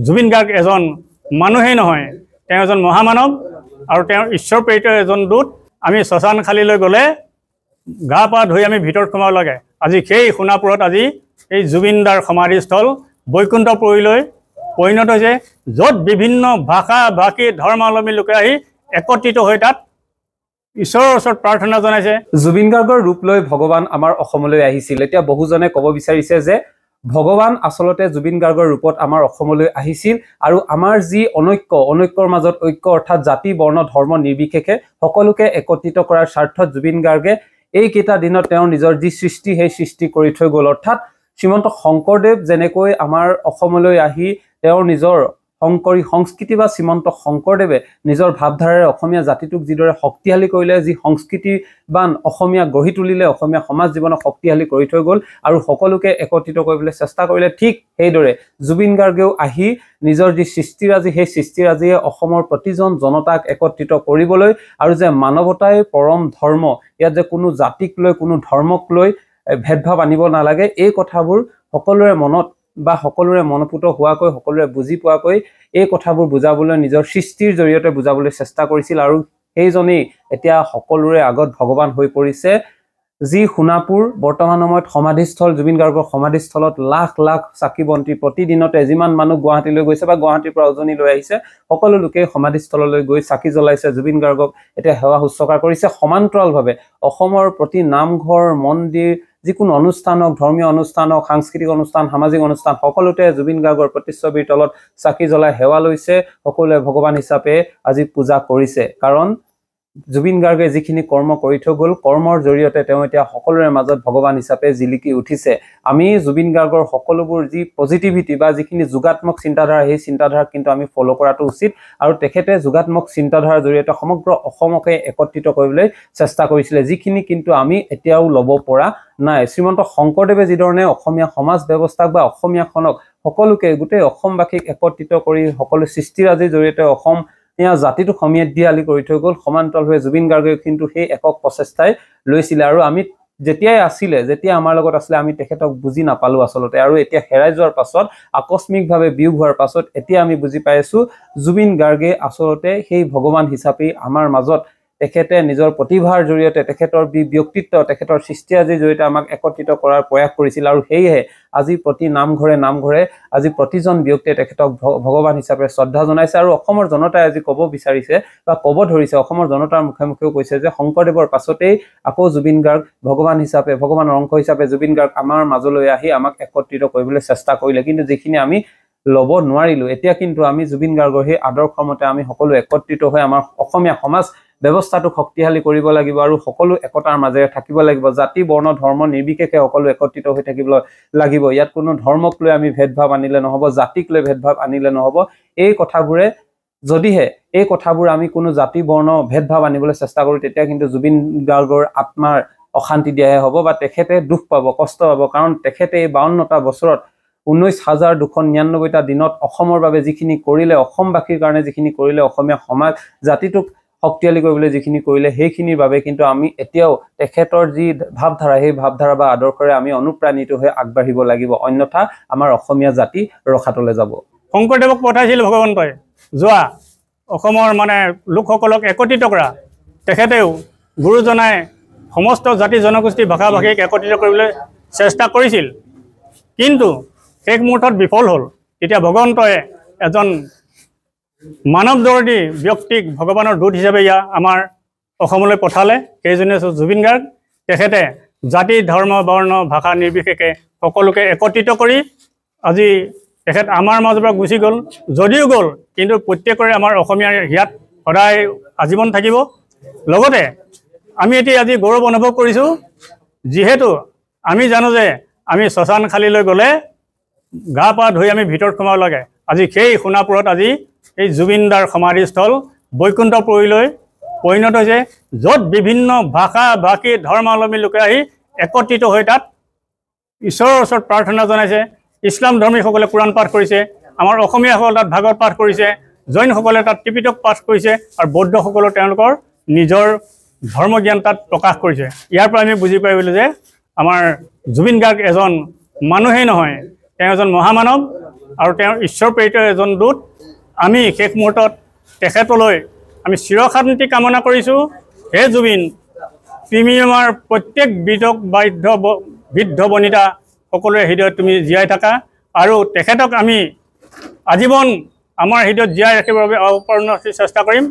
জুবিন গাৰ্গ এজন মানুহেই নহয়, তেওঁ এজন মহামানৱ আৰু তেওঁ ঈশ্বৰ প্ৰেৰিত এজন দূত। আমি শ্মশান খালীলৈ গ'লে গা পা ধুই আমি ভিতৰত সোমাব লাগে। আজি সেই সোণাপুৰত আজি এই জুবিনদাৰ সমাধিস্থল বৈকুণ্ঠপুৰীলৈ পৰিণত হৈছে, য'ত বিভিন্ন ভাষা ভাষী ধৰ্মাৱলম্বী লোকে আহি একত্ৰিত হৈ তাত ঈশ্বৰৰ ওচৰত প্ৰাৰ্থনা জনাইছে। জুবিন গাৰ্গৰ ৰূপ লৈ ভগৱান আমাৰ অসমলৈ আহিছিল। এতিয়া বহুজনে ক'ব বিচাৰিছে যে ভগৱান আচলতে জুবিন গাৰ্গৰ ৰূপত আমাৰ অসমলৈ আহিছিল আৰু আমাৰ যি অনৈক্যৰ মাজত ঐক্য অৰ্থাৎ জাতি বৰ্ণ ধৰ্ম নিৰ্বিশেষে সকলোকে একত্ৰিত কৰাৰ স্বাৰ্থত জুবিন গাৰ্গে এইকেইটা দিনত তেওঁৰ নিজৰ যি সৃষ্টি সেই সৃষ্টি কৰি থৈ গ'ল। অৰ্থাৎ শ্ৰীমন্ত শংকৰদেৱ যেনেকৈ আমাৰ অসমলৈ আহি তেওঁৰ নিজৰ শংকৰী সংস্কৃতি বা শ্ৰীমন্ত শংকৰদেৱে নিজৰ ভাৱধাৰাৰে অসমীয়া জাতিটোক যিদৰে শক্তিশালী কৰিলে, যি সংস্কৃতিবান অসমীয়া গঢ়ি তুলিলে, অসমীয়া সমাজ জীৱনক শক্তিশালী কৰি থৈ গ'ল আৰু সকলোকে একত্ৰিত কৰিবলৈ চেষ্টা কৰিলে, ঠিক সেইদৰে জুবিন গাৰ্গেও আহি নিজৰ যি সৃষ্টিৰাজি সেই সৃষ্টিৰাজিয়ে অসমৰ প্ৰতিজন জনতাক একত্ৰিত কৰিবলৈ আৰু যে মানৱতাই পৰম ধৰ্ম, ইয়াত যে কোনো জাতিক লৈ কোনো ধৰ্মক লৈ ভেদভাৱ আনিব নালাগে, এই কথাবোৰ সকলোৰে মনত বা সকলোৰে মনপুত হোৱাকৈ সকলোৰে বুজি পোৱাকৈ এই কথাবোৰ বুজাবলৈ নিজৰ সৃষ্টিৰ জৰিয়তে বুজাবলৈ চেষ্টা কৰিছিল। আৰু সেইজনেই এতিয়া সকলোৰে আগত ভগৱান হৈ পৰিছে। যি সোণাপুৰ বৰ্তমান সময়ত সমাধিস্থল, জুবিন গাৰ্গৰ সমাধিস্থলত লাখ লাখ চাকি বন্তি প্ৰতিদিনতে যিমান মানুহ গুৱাহাটীলৈ গৈছে বা গুৱাহাটীৰ পৰা উজনি লৈ আহিছে, সকলো লোকে সমাধিস্থললৈ গৈ চাকি জ্বলাইছে, জুবিন গাৰ্গক এতিয়া সেৱা শুশ্ৰূষা কৰিছে। সমান্তৰালভাৱে অসমৰ প্ৰতি নামঘৰ মন্দিৰ যিকোনো অনুষ্ঠান হওক, ধৰ্মীয় অনুষ্ঠান হওক, সাংস্কৃতিক অনুষ্ঠান, সামাজিক অনুষ্ঠান, সকলোতে জুবিন গাৰ্গৰ প্ৰতিচ্ছবিৰ তলত চাকি জ্বলাই সেৱা লৈছে। সকলোৱে ভগৱান হিচাপে আজি পূজা কৰিছে, কাৰণ জুবিন গাৰ্গে যিখিনি কৰ্ম কৰি থৈ গ'ল, কৰ্মৰ জৰিয়তে তেওঁ এতিয়া সকলোৰে মাজত ভগৱান হিচাপে জিলিকি উঠিছে। আমি জুবিন গাৰ্গৰ সকলোবোৰ যি পজিটিভিটি বা যিখিনি যোগাত্মক চিন্তাধাৰা, সেই চিন্তাধাৰাক কিন্তু আমি ফ'ল' কৰাটো উচিত। আৰু তেখেতে যোগাত্মক চিন্তাধাৰাৰ জৰিয়তে সমগ্ৰ অসমকে একত্ৰিত কৰিবলৈ চেষ্টা কৰিছিলে, যিখিনি কিন্তু আমি এতিয়াও ল'ব পৰা নাই। শ্ৰীমন্ত শংকৰদেৱে যিধৰণে অসমীয়া সমাজ ব্যৱস্থাক বা অসমীয়াখনক সকলোকে গোটেই অসমবাসীক একত্ৰিত কৰি সকলো সৃষ্টিৰাজিৰ জৰিয়তে অসমীয়া জাতিটোক সমৃদ্ধিশালী কৰি থৈ গ'ল, সমান্তৰালভাৱে জুবিন গাৰ্গে কিন্তু সেই একক প্ৰচেষ্টাই লৈছিলে। আৰু আমি যেতিয়া আমাৰ লগত আছিলে আমি তেখেতক বুজি নাপালোঁ আচলতে। আৰু এতিয়া হেৰাই যোৱাৰ পাছত, আকস্মিকভাৱে বিয়োগ হোৱাৰ পাছত এতিয়া আমি বুজি পাই আছোঁ জুবিন গাৰ্গে আচলতে সেই ভগৱান হিচাপেই আমাৰ মাজত তেখেতে নিজৰ প্ৰতিভাৰ জৰিয়তে, তেখেতৰ ব্যক্তিত্ব, তেখেতৰ সৃষ্টিৰাজিৰ জৰিয়তে আমাক একত্ৰিত কৰাৰ প্ৰয়াস কৰিছিল। আৰু সেয়েহে আজি প্ৰতি নামঘৰে আজি প্ৰতিজন ব্যক্তিয়ে তেখেতক ভগৱান হিচাপে শ্ৰদ্ধা জনাইছে। আৰু অসমৰ জনতাই আজি ক'ব বিচাৰিছে বা ক'ব ধৰিছে, অসমৰ জনতাৰ মুখে মুখেও কৈছে যে শংকৰদেৱৰ পাছতেই আকৌ জুবিন গাৰ্গ ভগৱান হিচাপে, ভগৱানৰ অংশ হিচাপে জুবিন গাৰ্গ আমাৰ মাজলৈ আহি আমাক একত্ৰিত কৰিবলৈ চেষ্টা কৰিলে, কিন্তু যিখিনি আমি ল'ব নোৱাৰিলোঁ। এতিয়া কিন্তু আমি জুবিন গাৰ্গৰ সেই আদৰ্শৰ মতে আমি সকলো একত্ৰিত হৈ আমাৰ অসমীয়া সমাজ ব্যৱস্থাটোক শক্তিশালী কৰিব লাগিব আৰু সকলো একতাৰ মাজেৰে থাকিব লাগিব। জাতি বৰ্ণ ধৰ্ম নিৰ্বিশেষে সকলো একত্ৰিত হৈ থাকিব লাগিব। ইয়াত কোনো ধৰ্মক লৈ আমি ভেদভাৱ আনিলে নহ'ব, জাতিক লৈ ভেদভাৱ আনিলে নহ'ব। যদিহে এই কথাবোৰ আমি কোনো জাতি বৰ্ণ ভেদভাৱ আনিবলৈ চেষ্টা কৰোঁ, তেতিয়া কিন্তু জুবিন গাৰ্গৰ আত্মাৰ অশান্তি দিয়াহে হ'ব বা তেখেতে দুখ পাব, কষ্ট পাব। কাৰণ তেখেতে এই 52টা বছৰত 19,299টা দিনত অসমৰ বাবে যিখিনি কৰিলে, অসমবাসীৰ কাৰণে যিখিনি কৰিলে, অসমীয়া সমাজ জাতিটোক শক্তিশালী কৰিবলৈ যিখিনি কৰিলে, সেইখিনিৰ বাবে কিন্তু আমি এতিয়াও তেখেতৰ যি ভাৱধাৰা, সেই ভাৱধাৰা বা আদৰ্শৰে আমি অনুপ্ৰাণিত হৈ আগবাঢ়িব লাগিব, অন্যথা আমাৰ অসমীয়া জাতি ৰসাতলে যাব। শংকৰদেৱক পঠাইছিল ভগৱন্তই যোৱা অসমৰ লোকসকলক একত্ৰিত কৰা। তেখেতেও গুৰুজনাই সমস্ত জাতি জনগোষ্ঠী ভাষা ভাষীক একত্ৰিত কৰিবলৈ চেষ্টা কৰিছিল, কিন্তু শেষ মুহূৰ্তত বিফল হ'ল। তেতিয়া ভগৱন্তই এজন মানৱদৰ্দী ব্যক্তিক ভগৱানৰ দূত হিচাপে আমাৰ অসমলৈ পঠালে, সেইজনে হৈছে জুবিন গাৰ্গ। তেখেতে জাতি ধৰ্ম বৰ্ণ ভাষা নিৰ্বিশেষে সকলোকে একত্ৰিত কৰি আজি তেখেত আমাৰ মাজৰ পৰা গুচি গ'ল। যদিও গ'ল, কিন্তু প্ৰত্যেকৰে আমাৰ অসমীয়াৰ হিয়াত সদায় আজীৱন থাকিব। লগতে আমি এতিয়া আজি গৌৰৱ অনুভৱ কৰিছোঁ, যিহেতু আমি জানো যে আমি শ্মশান খালীলৈ গ'লে গা পা ধুই আমি ভিতৰত সোমাব লাগে। আজি সেই সোণাপুৰত আজি এই জুবিনদাৰ সমাধিস্থল বৈকুণ্ঠপুৰীলৈ পৰিণত হৈছে, য'ত বিভিন্ন ভাষা ভাষী ধৰ্মাৱলম্বী লোকে আহি একত্ৰিত হৈ তাত ঈশ্বৰৰ ওচৰত প্ৰাৰ্থনা জনাইছে। ইছলাম ধৰ্মীসকলে কোৰাণ পাঠ কৰিছে, আমাৰ অসমীয়াসকলে তাত ভাগৱত পাঠ কৰিছে, জৈনসকলে তাত ত্ৰিপিটক পাঠ কৰিছে, আৰু বৌদ্ধসকলেও তেওঁলোকৰ নিজৰ ধৰ্মজ্ঞান তাত প্ৰকাশ কৰিছে। ইয়াৰ পৰা আমি বুজি পাৰিলোঁ যে আমাৰ জুবিন গাৰ্গ এজন মানুহেই নহয়, তেওঁ এজন মহামানৱ আৰু তেওঁৰ ঈশ্বৰ প্ৰেৰিত এজন দূত আমি শেষ মুহূৰ্তত তেখেতলৈ আমি চিৰশান্তি কামনা কৰিছোঁ হে জুবিন তুমি আমাৰ প্ৰত্যেক বৃদ্ধ বনিতা সকলোৰে হৃদয়ত তুমি জীয়াই থাকা আৰু তেখেতক আমি আজীৱন আমাৰ হৃদয়ত জীয়াই ৰাখিবৰ বাবে অপূৰ্ণ চেষ্টা কৰিম